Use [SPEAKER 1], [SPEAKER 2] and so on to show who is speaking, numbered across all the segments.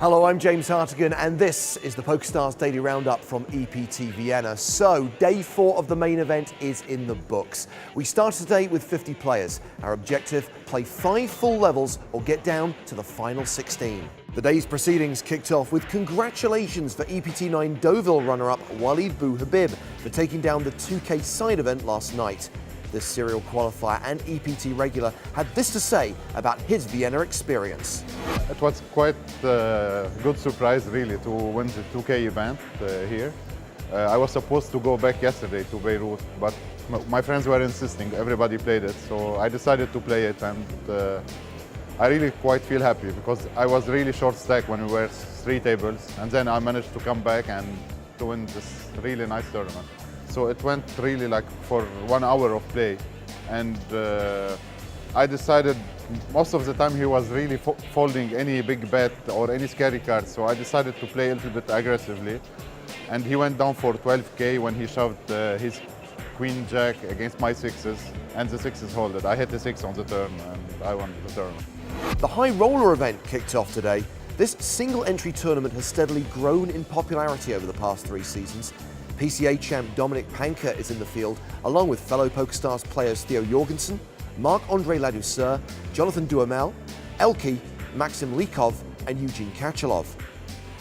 [SPEAKER 1] Hello, I'm James Hartigan, and this is the PokerStars Daily Roundup from EPT Vienna. So, day 4 of the main event is in the books. We start today with 50 players. Our objective, play 5 full levels or get down to the final 16. The day's proceedings kicked off with congratulations for EPT9 Deauville runner-up Walid Bou Habib for taking down the 2K side event last night. This serial qualifier and EPT regular had this to say about his Vienna experience.
[SPEAKER 2] It was quite a good surprise really to win the 2K event here. I was supposed to go back yesterday to Beirut, but my friends were insisting, everybody played it, so I decided to play it, and I really quite feel happy because I was really short stack when we were 3 tables, and then I managed to come back and to win this really nice tournament. So it went really like for 1 hour of play, and I decided most of the time he was really folding any big bet or any scary card, so I decided to play a little bit aggressively, and he went down for 12K when he shoved his queen jack against my 6s, and the 6s holded. I hit the 6 on the turn and I won the tournament.
[SPEAKER 1] The high roller event kicked off today. This single entry tournament has steadily grown in popularity over the past 3 seasons. PCA champ Dominic Panker is in the field, along with fellow PokerStars players Theo Jorgensen, Marc-Andre Ladouceur, Jonathan Duhamel, Elke, Maxim Likov, and Eugene Kachalov.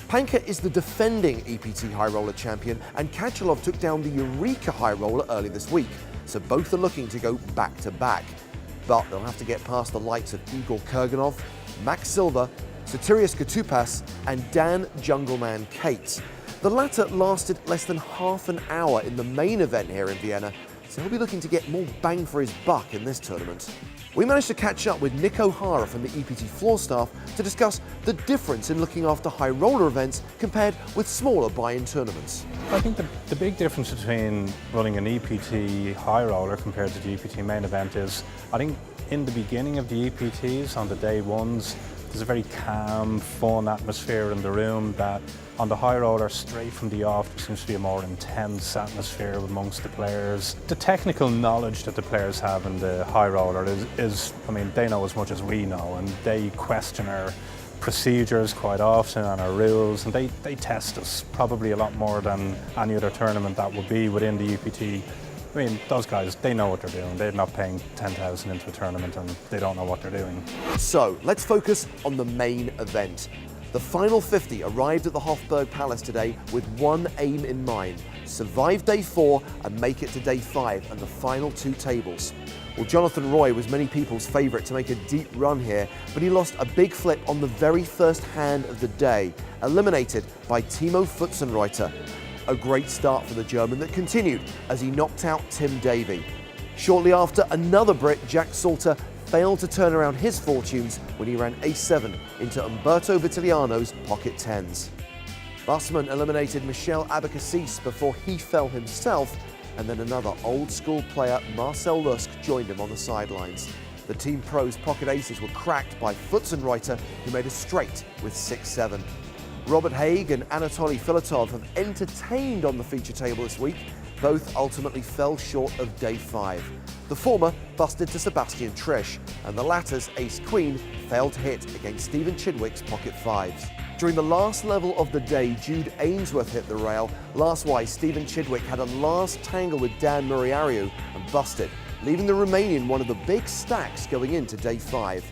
[SPEAKER 1] Panker is the defending EPT High Roller champion, and Kachalov took down the Eureka High Roller early this week, so both are looking to go back-to-back. But they'll have to get past the likes of Igor Kurganov, Max Silva, Sotirios Katupas, and Dan Jungleman Cates. The latter lasted less than half an hour in the main event here in Vienna, so he'll be looking to get more bang for his buck in this tournament. We managed to catch up with Nick O'Hara from the EPT floor staff to discuss the difference in looking after high roller events compared with smaller buy-in tournaments.
[SPEAKER 3] I think the big difference between running an EPT high roller compared to the EPT main event is, I think in the beginning of the EPTs, on the day ones, there's a very calm, fun atmosphere in the room that on the high roller, straight from the off, there seems to be a more intense atmosphere amongst the players. The technical knowledge that the players have in the high roller is, I mean, they know as much as we know, and they question our procedures quite often and our rules, and they test us probably a lot more than any other tournament that would be within the EPT. I mean, those guys, they know what they're doing. They're not paying 10,000 into a tournament and they don't know what they're doing.
[SPEAKER 1] So, let's focus on the main event. The final 50 arrived at the Hofburg Palace today with one aim in mind: survive day 4 and make it to day 5 and the final 2 tables. Well, Jonathan Roy was many people's favourite to make a deep run here, but he lost a big flip on the very first hand of the day, eliminated by Timo Futzenreuter. A great start for the German that continued as he knocked out Tim Davey. Shortly after, another Brit, Jack Salter, failed to turn around his fortunes when he ran ace-7 into Umberto Vitiliano's pocket 10s. Bussman eliminated Michel Abacassis before he fell himself, and then another old-school player, Marcel Lusk, joined him on the sidelines. The Team Pro's pocket aces were cracked by Futzenreuter, who made a straight with 6-7. Robert Haig and Anatoly Filatov have entertained on the feature table this week. Both ultimately fell short of day 5. The former busted to Sebastian Trish, and the latter's ace-queen failed to hit against Stephen Chidwick's pocket 5s. During the last level of the day, Jude Ainsworth hit the rail. Last-wise, Stephen Chidwick had a last tangle with Dan Muriariu and busted, leaving the Romanian one of the big stacks going into day 5.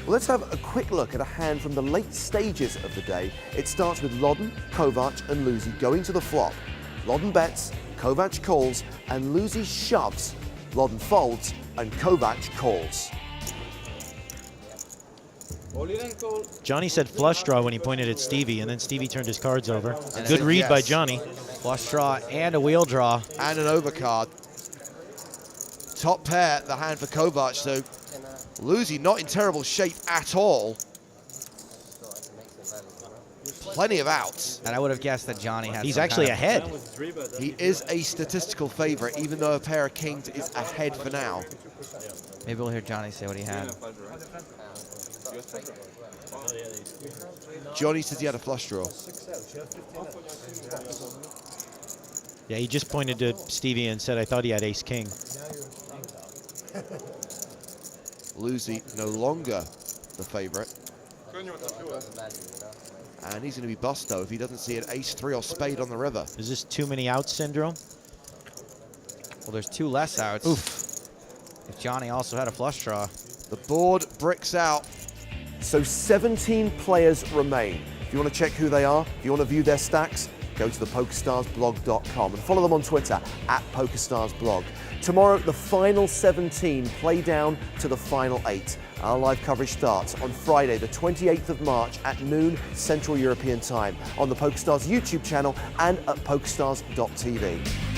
[SPEAKER 1] Well, let's have a quick look at a hand from the late stages of the day. It starts with Lodden, Kovac and Luzi going to the flop. Lodden bets, Kovac calls, and Luzi shoves. Lodden folds, and Kovac calls.
[SPEAKER 4] Johnny said flush draw when he pointed at Stevie, and then Stevie turned his cards over. Good read by Johnny.
[SPEAKER 5] Flush draw and a wheel draw.
[SPEAKER 6] And an overcard. Top pair, the hand for Kovac, so Luzi not in terrible shape at all. Plenty of outs.
[SPEAKER 5] And I would have guessed that Johnny had.
[SPEAKER 4] He's actually ahead.
[SPEAKER 6] He is a statistical favorite, even though a pair of kings is ahead for now.
[SPEAKER 5] Maybe we'll hear Johnny say what he had.
[SPEAKER 6] Johnny says he had a flush draw.
[SPEAKER 4] Yeah, he just pointed to Stevie and said, I thought he had ace-king.
[SPEAKER 6] Luzi no longer the favorite. And he's going to be bust, though, if he doesn't see an ace-3 or spade on the river.
[SPEAKER 4] Is this too many outs syndrome?
[SPEAKER 5] Well, there's 2 less outs.
[SPEAKER 4] Oof.
[SPEAKER 5] If Johnny also had a flush draw.
[SPEAKER 6] The board bricks out.
[SPEAKER 1] So 17 players remain. If you want to check who they are, if you want to view their stacks, go to the PokerStarsBlog.com and follow them on Twitter @PokerStarsBlog. Tomorrow, the final 17 play down to the final 8. Our live coverage starts on Friday, the 28th of March at noon Central European Time on the PokerStars YouTube channel and at PokerStars.tv.